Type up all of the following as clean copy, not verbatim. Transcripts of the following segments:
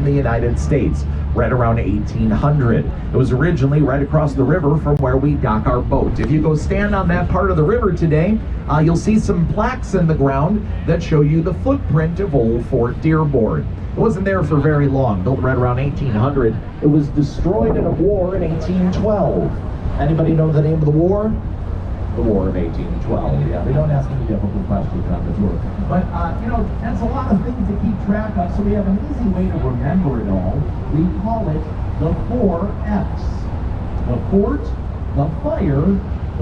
the United States, right around 1800. It was originally right across the river from where we dock our boat. If you go stand on that part of the river today, you'll see some plaques in the ground that show you the footprint of old Fort Dearborn. It wasn't there for very long, built right around 1800. It was destroyed in a war in 1812. Anybody know the name of the war? The War of 1812. Yeah, they don't ask any difficult questions on the tour. But, that's a lot of things to keep track of, so we have an easy way to remember it all. We call it the 4 F's. The fort, the fire,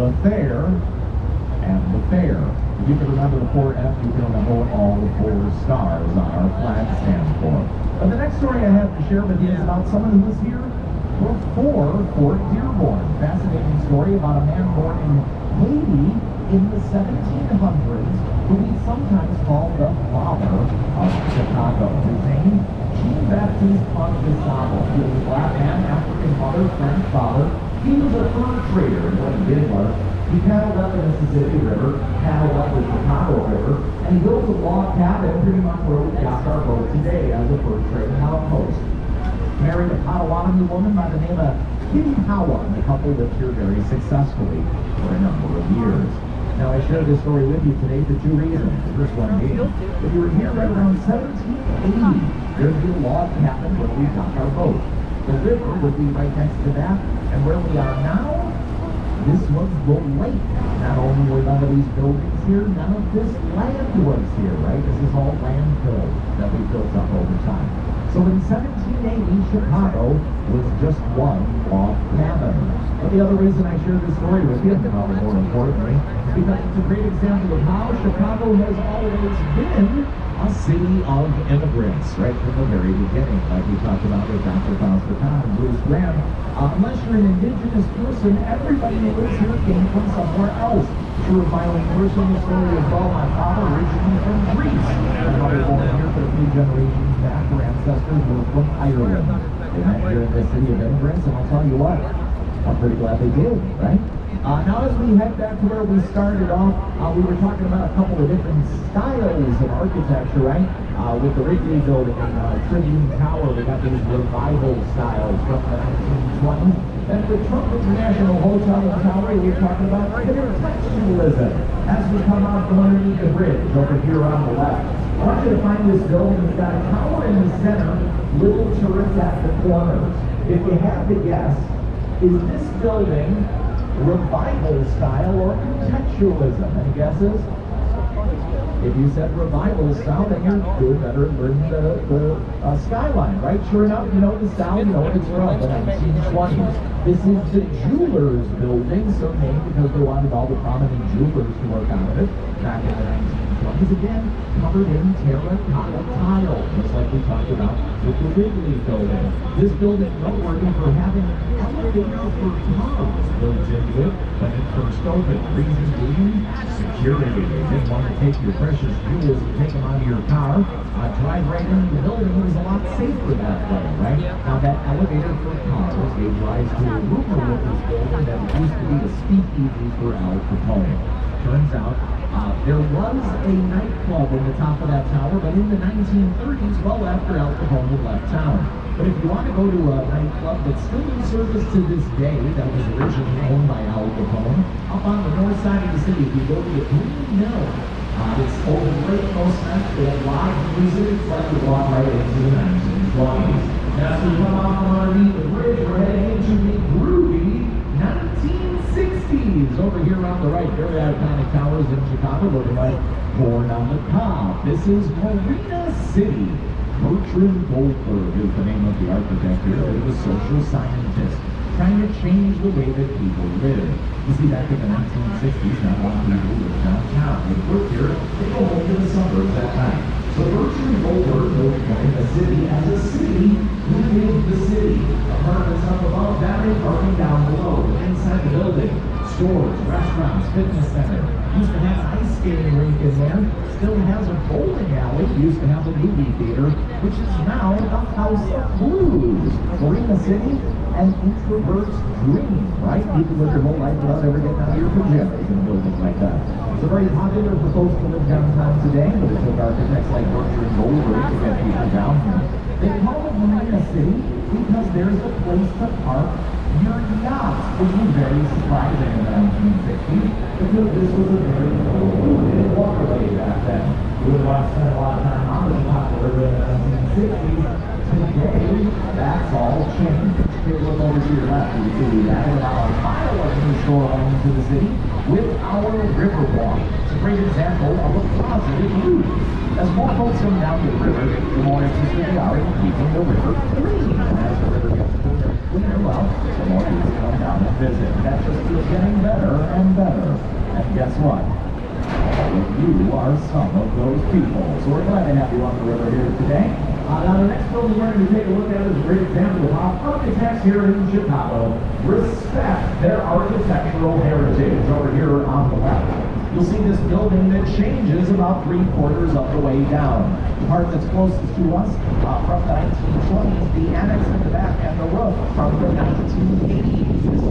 the fair, and the fair. If you can remember the 4 F's, you can remember what all the 4 stars on our flag stand for. But the next story I have to share with you is about someone who was here before Fort Dearborn. Fascinating story about a man born in Haiti in the 1700s, who we sometimes call the father of Chicago. His name, Jean-Baptiste Montesano. He was a black man, African mother, French father. He was a fur trader, and what he did was, he paddled up the Mississippi River, paddled up the Chicago River, and he built a log cabin pretty much where we got our boat today as a fur trading outpost. Married a Potawatomi woman by the name of Kitty Howard. The couple lived here very successfully for a number of years. Now, I share this story with you today for 2 reasons. The first one being, if you were here right around 1780, there'd be a log cabin where we dock our boat. The river would be right next to that, and where we are now, this was the lake. Not only were none of these buildings here, none of this land was here, right? This is all landfill that we built up over time. So in 1780, Chicago was just one log cabin. But the other reason I share this story with you, and probably more importantly, is because it's a great example of how Chicago has always been a city of immigrants, right from the very beginning, like we talked about with Dr. Foster Kahn and Bruce Graham. Unless you're an indigenous person, everybody who lives here came from somewhere else. True of my own personal story as well. My father originally from Greece. My mother born here for a few generations back. Her ancestors were from Ireland. They met here in the city of immigrants, and I'll tell you what, I'm pretty glad they did, right? Now as we head back to where we started off, we were talking about a couple of different styles of architecture, right? With the Wrigley Building and Tribune Tower, we got these revival styles from the 1920s. And the Trump International Hotel and Tower, we were talking about intertextualism as we come out from underneath the bridge over here on the left. I want you to find this building that's got a tower in the center, little turrets at the corners. If you had to guess, is this building revival style or contextualism? Any guesses? If you said revival style, then you're good, better than the skyline, right? Sure enough, you know the style, you know what it's from, the 1920s. This is the Jewelers Building, so named because they wanted all the prominent jewelers to work out of it back in the 1920s. Again, covered in terracotta tile, just like we talked about with the Wrigley Building. This building noteworthy for having an elevator for cars built into it when it first opened. Reason being, security. They didn't want to take your precious jewels and take them out of your car. Drive right into the building. It was a lot safer that way, right? Now that elevator for cars gave rise to a rumor with this building that it used to be a speakeasy for Al Capone. Turns out there was a nightclub in the top of that tower, but in the 1930s, well after Al Capone had left town. But if you want to go to a nightclub that's still in service to this day, that was originally owned by Al Capone, up on the north side of the city, if you go to the Green Mill, it's open late most nights. They have live music. It's like you walk right into the 1920s. Now, as we come off from underneath the bridge, we're heading into the groovy 1960s. Over here on the right, very iconic towers in Chicago, looking like Born on the Cob. This is Marina City. Bertrand Goldberg is the name of the architect here. He was a social scientist trying to change the way that people live. You see, back in the 1960s, not a lot of people lived downtown. They worked here, they go home to the suburbs at night. So Bertrand Goldberg built the city as a city within the city. Apartments up above, battery parking down below. Inside the building, stores, restaurants, fitness center. Used to have an ice skating rink in there. Still has a bowling alley. Used to have a movie theater, which is now the House of Blues. Marina City, an introvert's dream, right? You can live your whole life without ever getting out of your pajamas in a building like that. So very popular for folks to live downtown today, but it took architects like Bertrand Goldberg to get people down here. They call it Marina City because there's a place to park your yacht, which was very surprising in the 1960s because this was a very polluted waterway back then. We would have spent a lot of time on the Chicago River in the 1960s. Today, that's all changed. Take a look over to your left. You can see we added about a mile of new shore home to the city with our Riverwalk. It's a great example of a positive use. As more folks come down to the river, the more interested they are in keeping the river clean. And as the river gets cleaner and cleaner, well, the more people come down and visit. That just keeps getting better and better. And guess what? All of you are some of those people. So we're glad to have you on the river here today. Now the next building we're going to take a look at is a great example of how architects here in Chicago respect their architectural heritage. Over here on the left, you'll see this building that changes about 3/4 of the way down. The part that's closest to us from the 1920s, the annex in the back and the roof from the 1980s. This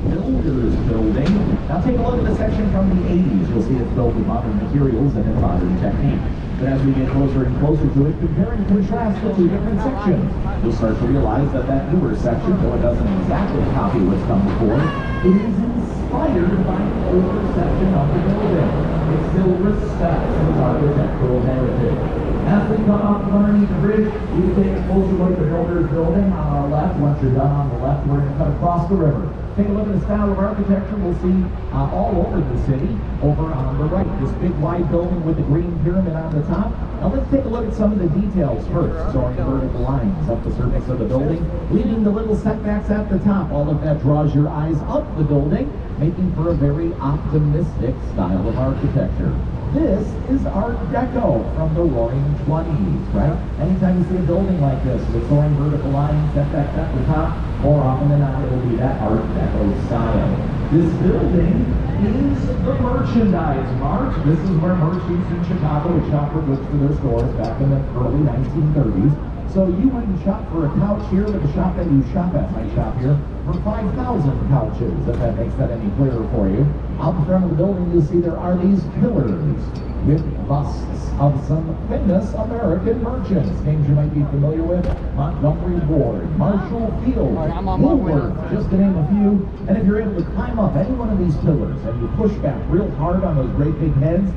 Builders Building. Now take a look at the section from the 80s. You'll see it's built with modern materials and in modern technique. But as we get closer and closer to it, compare and contrast the two different sections, you'll start to realize that that newer section, though it doesn't exactly copy what's come before, it is inspired by the older section of the building. It still respects its architectural heritage. As we come up from underneath the bridge, we take a closer look at the Builders Building on our left. Once you're done on the left, we're going to cut across the river. Take a look at the style of architecture we'll see all over the city. Over on the right, this big wide building with the green pyramid on the top. Now let's take a look at some of the details first. Drawing vertical lines up the surface of the building, leaving the little setbacks at the top. All of that draws your eyes up the building, making for a very optimistic style of architecture. This is Art Deco from the Roaring 20s, right? Anytime you see a building like this with soaring vertical lines, setbacks at the top, more often than not, it'll be that Art Deco style. This building is the Merchandise Mart. This is where merchants in Chicago would shop for goods for their stores back in the early 1930s. So you wouldn't shop for a couch here, but the shop that you shop at might shop here for 5,000 couches, if that makes that any clearer for you. Out in front of the building, you'll see there are these pillars with busts of some famous American merchants. Names you might be familiar with: Montgomery Ward, Marshall Field, Woolworth, just to name a few. And if you're able to climb up any one of these pillars and you push back real hard on those great big heads,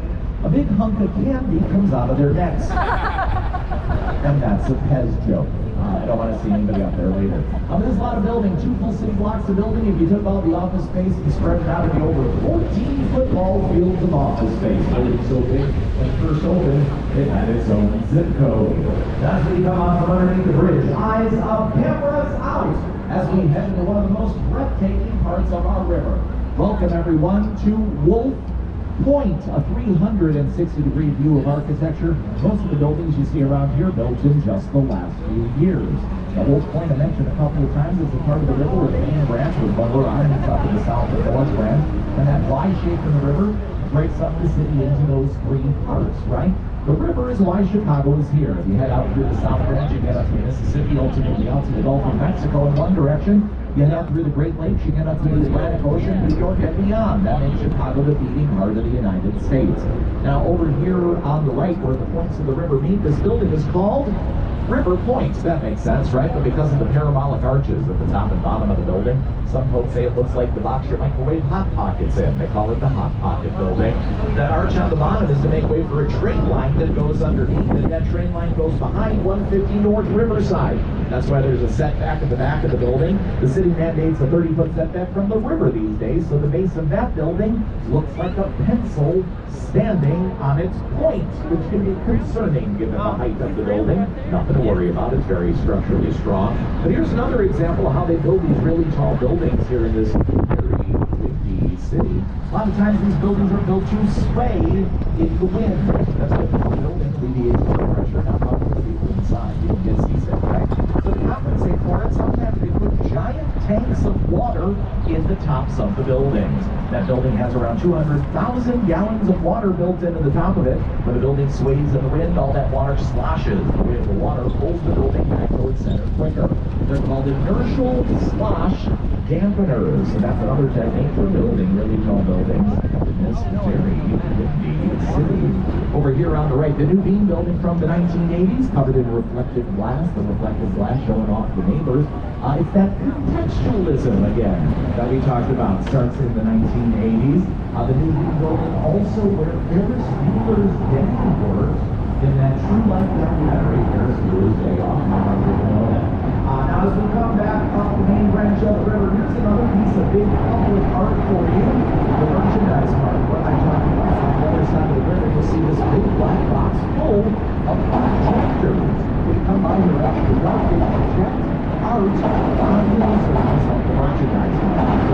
a big hunk of candy comes out of their necks. And that's a Pez joke. I don't want to see anybody up there later. There's a lot of building, 2 full city blocks of building. If you took all the office space and spread it out, it'd be over 14 football fields of office space. Building so big, when it first opened, it had its own zip code. As we come out from underneath the bridge, eyes up, cameras out, as we head into one of the most breathtaking parts of our river. Welcome everyone to Wolf Point, a 360-degree view of architecture. Most of the buildings you see around here built in just the last few years. Now, Wolf Point, I mentioned a couple of times, is a part of the river where the main branch with Butler Islands up to the south of the North Branch, and that Y shape in the river breaks up the city into those 3 parts, right? The river is why Chicago is here. If you head out through the South Branch, you get up to Mississippi, ultimately out to the Gulf of Mexico in one direction. You head out through the Great Lakes, you get up to the Atlantic Ocean, New York, and beyond. That makes Chicago the beating heart of the United States. Now, over here on the right, where the points of the river meet, this building is called River Point. That makes sense, right? But because of the parabolic arches at the top and bottom of the building, some folks say it looks like the box your microwave Hot Pockets in. They call it the Hot Pocket building. That arch on the bottom is to make way for a train line that goes underneath, and that train line goes behind 150 North Riverside. That's why there's a setback at the back of the building. The city mandates a 30-foot setback from the river these days, so the base of that building looks like a pencil standing on its point, which can be concerning given the height of the building. Nothing to worry about, it's very structurally strong. But here's another example of how they build these really tall buildings here in this very windy city. A lot of times these buildings are built to sway in the wind. That's what the building alleviates the pressure, not helping the people inside. You don't get seasick, right? So to compensate for it, sometimes they put giant tanks of water in the tops of the buildings. That building has around 200,000 gallons of water built into the top of it. When the building sways in the wind, all that water sloshes. The way the water pulls the building back to its center quicker. They're called inertial slosh dampeners. And that's another technique for building really tall buildings. is very windy city. Over here on the right, the new Bean building from the 1980s, covered in reflective glass. The reflective glass showing off the neighbors. It's that contextualism again that we talked about. Starts in the 1980s. The new Bean building also where Ferris Bueller's Day worked in that true life documentary, Ferris Bueller's Day Off. Now as we come back up the main branch of the river, here's another piece of big public art for you. The merchandise park. What am I talking about? On the other side of the river, you'll see this big black box full of projectors. If you come by here after dark, they project art on the surface of the merchandise park.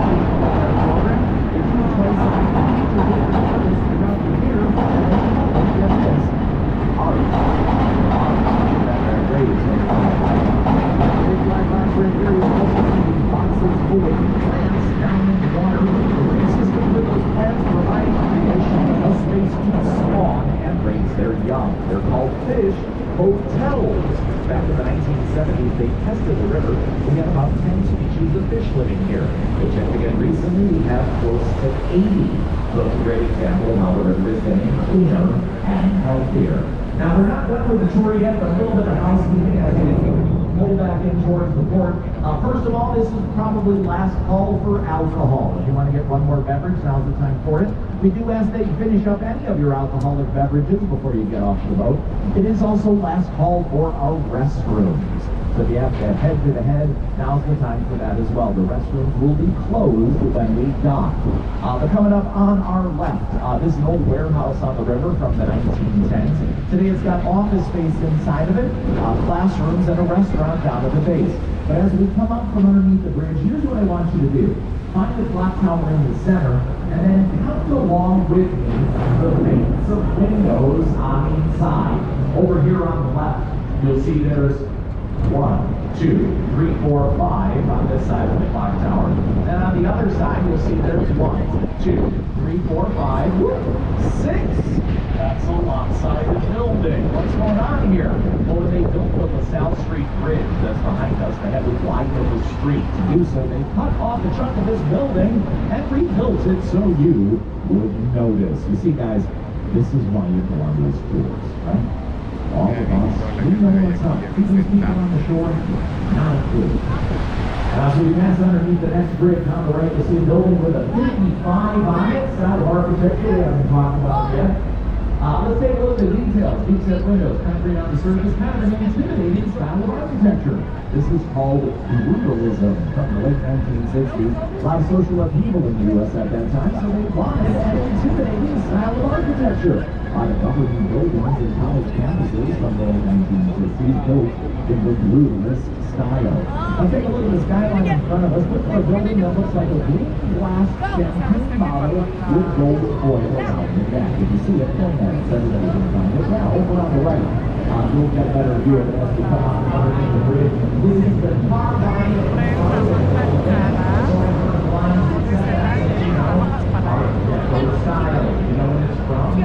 If you place a major different artists throughout the year, then get this. Art. That raised big black box right here is boxes full of plants down in the water. The rain system with those plants provide creation a space to spawn and raise their young. They're called fish hotels. Back in the 1970s, they tested the river. We had about 10 species of fish living here. They checked again recently. We have close to 80. So it's a great example of how the river is getting cleaner and healthier. Now, we're not done with the tour yet, but a little bit of housekeeping as we pull back in towards the port. First of all, this is probably last call for alcohol. If you want to get one more beverage, now's the time for it. We do ask that you finish up any of your alcoholic beverages before you get off the boat. It is also last call for our restrooms. So if you have to head to the head, now's the time for that as well. The restrooms will be closed when we dock. They're coming up on our left. This is an old warehouse on the river from the 1910s. Today it's got office space inside of it, classrooms, and a restaurant down at the base. But as we come up from underneath the bridge, here's what I want you to do. Find the clock tower in the center, and then count along with me the lanes of windows on each side. Over here on the left, you'll see there's 1, 2, 3, 4, 5 on this side of the clock tower. And on the other side, you'll see there's 1, 2, 3, 4, 5, 6. That's a lopsided building. What's going on here? Well, they built the LaSalle Street Bridge that's behind us. They had to widen the street. To do so, they cut off a chunk of this building and rebuilt it so you wouldn't notice. You see, guys, this is why you go on these tours, right? All of us, we know what's up. These people on the shore, not good. So we pass underneath the next bridge on the right, you'll see a building with a 55 on it. Style of architecture we haven't talked about yet. Let's take a look at the details. Deep set windows, concrete on the surface, kind of an intimidating style of architecture. This is called brutalism from the late 1960s. A lot of social upheaval in the U.S. at that time, so they wanted an intimidating style of architecture. A lot of government buildings and college campuses from the late 1960s built in the brutalist style. Now take a look at the skyline in front of us. Look for a building that looks like a green glass champagne bottle with gold foil around the back. If you see it, point at it, so everybody can find it. Now, over on the right, you'll get a better view of it as we come on underneath the bridge. This is the top line of the style. You know when it's from?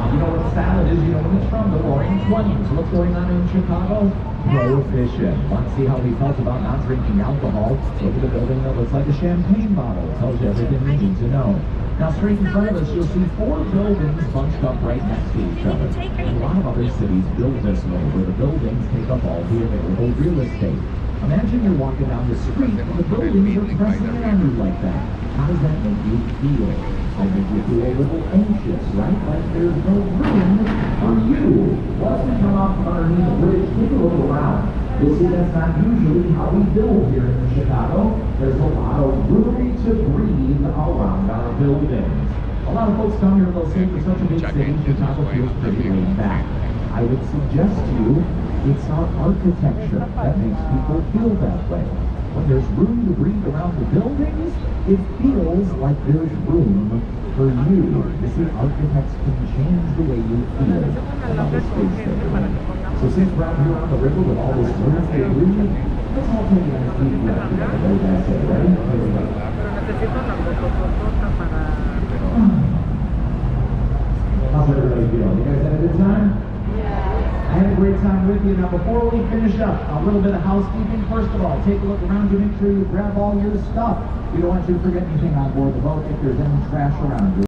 You know what style it is, you know when it's from, the Roaring 20s. What's going on in Chicago? Prohibition. Want to see how we felt about not drinking alcohol? Look at the building that looks like a champagne bottle. It tells you everything you need to know. Now straight in front of us, you'll see 4 buildings bunched up right next to each other. And a lot of other cities build this way, where the buildings take up all the available real estate. Imagine you're walking down the street and the buildings are pressing in on you like that. How does that make you feel? That makes you feel a little anxious, right? Like there's no room for you. Once we come off underneath the bridge, take a look around. You'll see that's not usually how we build here in Chicago. There's a lot of room to breathe around our buildings. A lot of folks come here and they'll say for such a big city, Chicago feels pretty laid back. I would suggest to you, it's our architecture that makes people feel that way. When there's room to breathe around the buildings, it feels like there's room for you. You see, architects can change the way you feel about the space that you're in. So since we're out here on the river with all this room to breathe, let's all take a nice deep breath together. What do you guys say? Ready? Here we go. How's everybody feeling? You guys had a good time? I had a great time with you. Now, before we finish up, a little bit of housekeeping. First of all, take a look around you. Make sure you grab all your stuff. We don't want you to forget anything on board the boat if there's any trash around you.